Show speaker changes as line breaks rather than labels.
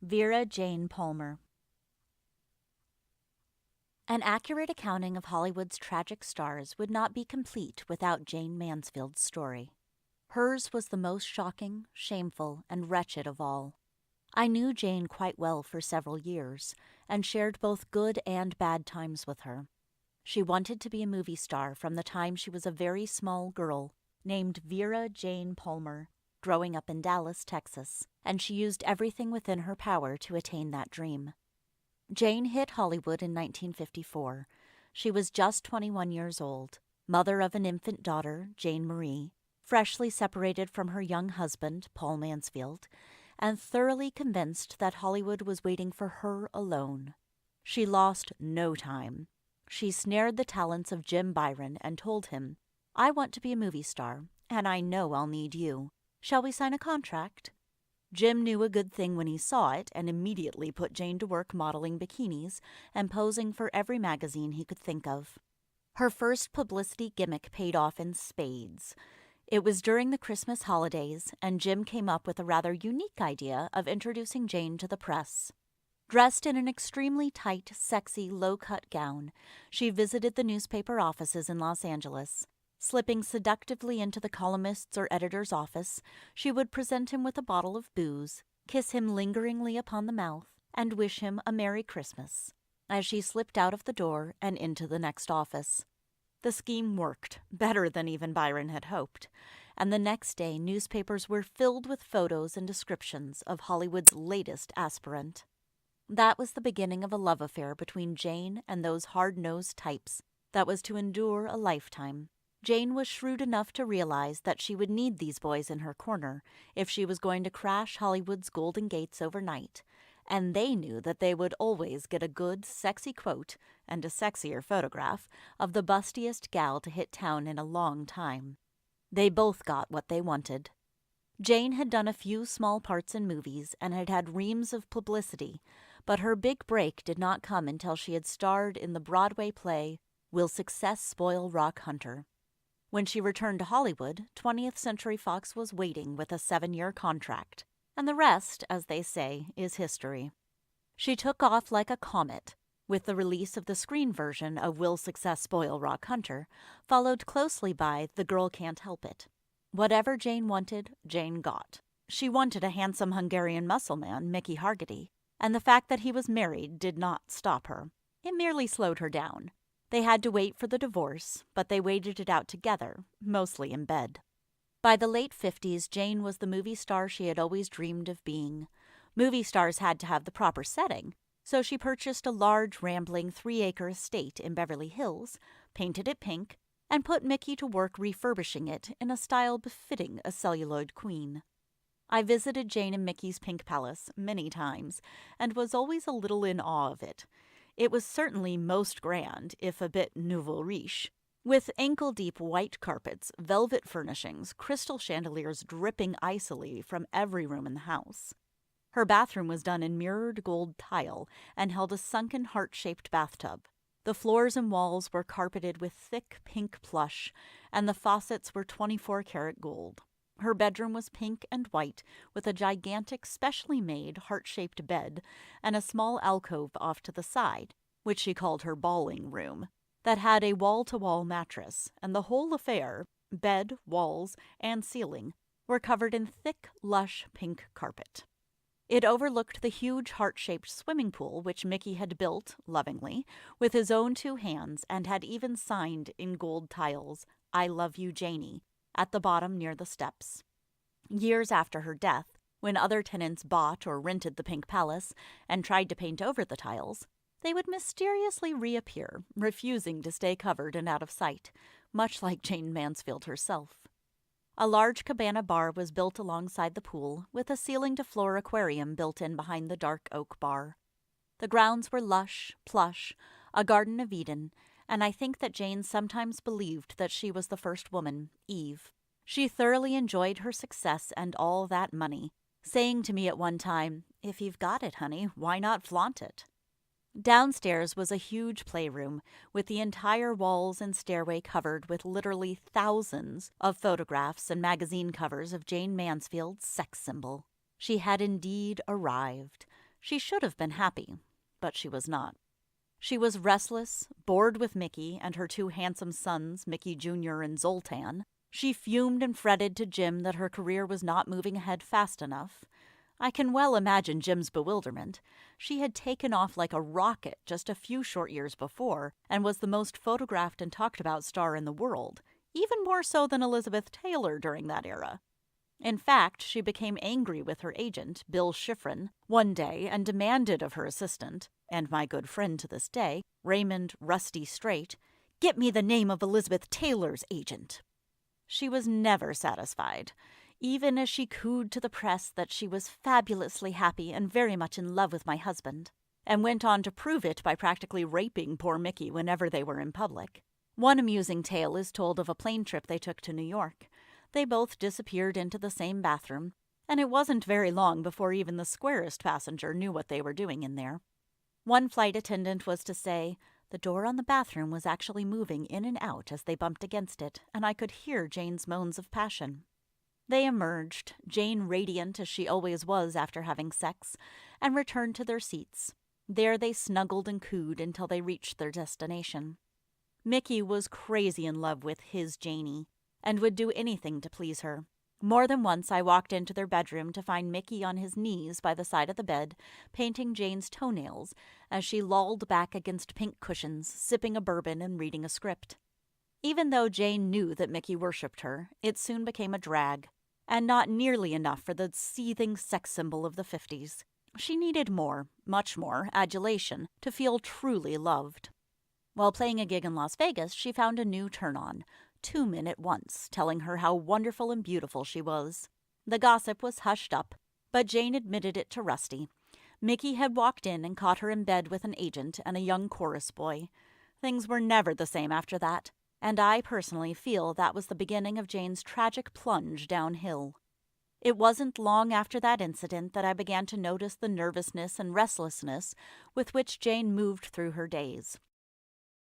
Vera Jane Palmer. An accurate accounting of Hollywood's tragic stars would not be complete without Jayne Mansfield's story. Hers was the most shocking, shameful, and wretched of all. I knew Jayne quite well for several years, and shared both good and bad times with her. She wanted to be a movie star from the time she was a very small girl named Vera Jane Palmer, growing up in Dallas, Texas, and she used everything within her power to attain that dream. Jayne hit Hollywood in 1954. She was just 21 years old, mother of an infant daughter, Jane Marie, freshly separated from her young husband, Paul Mansfield, and thoroughly convinced that Hollywood was waiting for her alone. She lost no time. She snared the talents of Jim Byron and told him, "I want to be a movie star, and I know I'll need you. Shall we sign a contract?" Jim knew a good thing when he saw it and immediately put Jayne to work modeling bikinis and posing for every magazine he could think of. Her first publicity gimmick paid off in spades. It was during the Christmas holidays, and Jim came up with a rather unique idea of introducing Jayne to the press. Dressed in an extremely tight, sexy, low-cut gown, she visited the newspaper offices in Los Angeles. Slipping seductively into the columnist's or editor's office, she would present him with a bottle of booze, kiss him lingeringly upon the mouth, and wish him a Merry Christmas, as she slipped out of the door and into the next office. The scheme worked, better than even Byron had hoped, and the next day newspapers were filled with photos and descriptions of Hollywood's latest aspirant. That was the beginning of a love affair between Jayne and those hard-nosed types that was to endure a lifetime. Jayne was shrewd enough to realize that she would need these boys in her corner if she was going to crash Hollywood's Golden Gates overnight, and they knew that they would always get a good, sexy quote and a sexier photograph of the bustiest gal to hit town in a long time. They both got what they wanted. Jayne had done a few small parts in movies and had had reams of publicity, but her big break did not come until she had starred in the Broadway play Will Success Spoil Rock Hunter? When she returned to Hollywood, 20th Century Fox was waiting with a 7-year contract, and the rest, as they say, is history. She took off like a comet, with the release of the screen version of Will Success Spoil Rock Hunter, followed closely by The Girl Can't Help It. Whatever Jayne wanted, Jayne got. She wanted a handsome Hungarian muscle man, Mickey Hargitay, and the fact that he was married did not stop her. It merely slowed her down. They had to wait for the divorce, but they waited it out together, mostly in bed. By the late 50s, Jayne was the movie star she had always dreamed of being. Movie stars had to have the proper setting, so she purchased a large, rambling 3-acre estate in Beverly Hills, painted it pink, and put Mickey to work refurbishing it in a style befitting a celluloid queen. I visited Jayne and Mickey's Pink Palace many times, and was always a little in awe of it. It was certainly most grand, if a bit nouveau riche, with ankle-deep white carpets, velvet furnishings, crystal chandeliers dripping icily from every room in the house. Her bathroom was done in mirrored gold tile and held a sunken heart-shaped bathtub. The floors and walls were carpeted with thick pink plush, and the faucets were 24-karat gold. Her bedroom was pink and white, with a gigantic, specially made, heart-shaped bed and a small alcove off to the side, which she called her balling room, that had a wall-to-wall mattress, and the whole affair, bed, walls, and ceiling, were covered in thick, lush pink carpet. It overlooked the huge heart-shaped swimming pool which Mickey had built, lovingly, with his own 2 hands, and had even signed in gold tiles, "I love you, Janie," at the bottom near the steps. Years after her death, when other tenants bought or rented the Pink Palace and tried to paint over the tiles, they would mysteriously reappear, refusing to stay covered and out of sight, much like Jayne Mansfield herself. A large cabana bar was built alongside the pool, with a ceiling-to-floor aquarium built in behind the dark oak bar. The grounds were lush, plush, a Garden of Eden, and I think that Jayne sometimes believed that she was the first woman, Eve. She thoroughly enjoyed her success and all that money, saying to me at one time, "If you've got it, honey, why not flaunt it?" Downstairs was a huge playroom, with the entire walls and stairway covered with literally thousands of photographs and magazine covers of Jayne Mansfield's sex symbol. She had indeed arrived. She should have been happy, but she was not. She was restless, bored with Mickey and her two handsome sons, Mickey Jr. and Zoltan. She fumed and fretted to Jim that her career was not moving ahead fast enough. I can well imagine Jim's bewilderment. She had taken off like a rocket just a few short years before and was the most photographed and talked about star in the world, even more so than Elizabeth Taylor during that era. In fact, she became angry with her agent, Bill Schifrin, one day and demanded of her assistant, and my good friend to this day, Raymond Rusty Straight, "Get me the name of Elizabeth Taylor's agent." She was never satisfied, even as she cooed to the press that she was fabulously happy and very much in love with my husband, and went on to prove it by practically raping poor Mickey whenever they were in public. One amusing tale is told of a plane trip they took to New York. They both disappeared into the same bathroom, and it wasn't very long before even the squarest passenger knew what they were doing in there. One flight attendant was to say, "The door on the bathroom was actually moving in and out as they bumped against it, and I could hear Jane's moans of passion." They emerged, Jane radiant as she always was after having sex, and returned to their seats. There they snuggled and cooed until they reached their destination. Mickey was crazy in love with his Janey, and would do anything to please her. More than once I walked into their bedroom to find Mickey on his knees by the side of the bed, painting Jane's toenails as she lolled back against pink cushions, sipping a bourbon and reading a script. Even though Jane knew that Mickey worshipped her, it soon became a drag, and not nearly enough for the seething sex symbol of the 50s. She needed more, much more, adulation to feel truly loved. While playing a gig in Las Vegas, she found a new turn-on, 2 men at once, telling her how wonderful and beautiful she was. The gossip was hushed up, but Jane admitted it to Rusty. Mickey had walked in and caught her in bed with an agent and a young chorus boy. Things were never the same after that, and I personally feel that was the beginning of Jane's tragic plunge downhill. It wasn't long after that incident that I began to notice the nervousness and restlessness with which Jane moved through her days.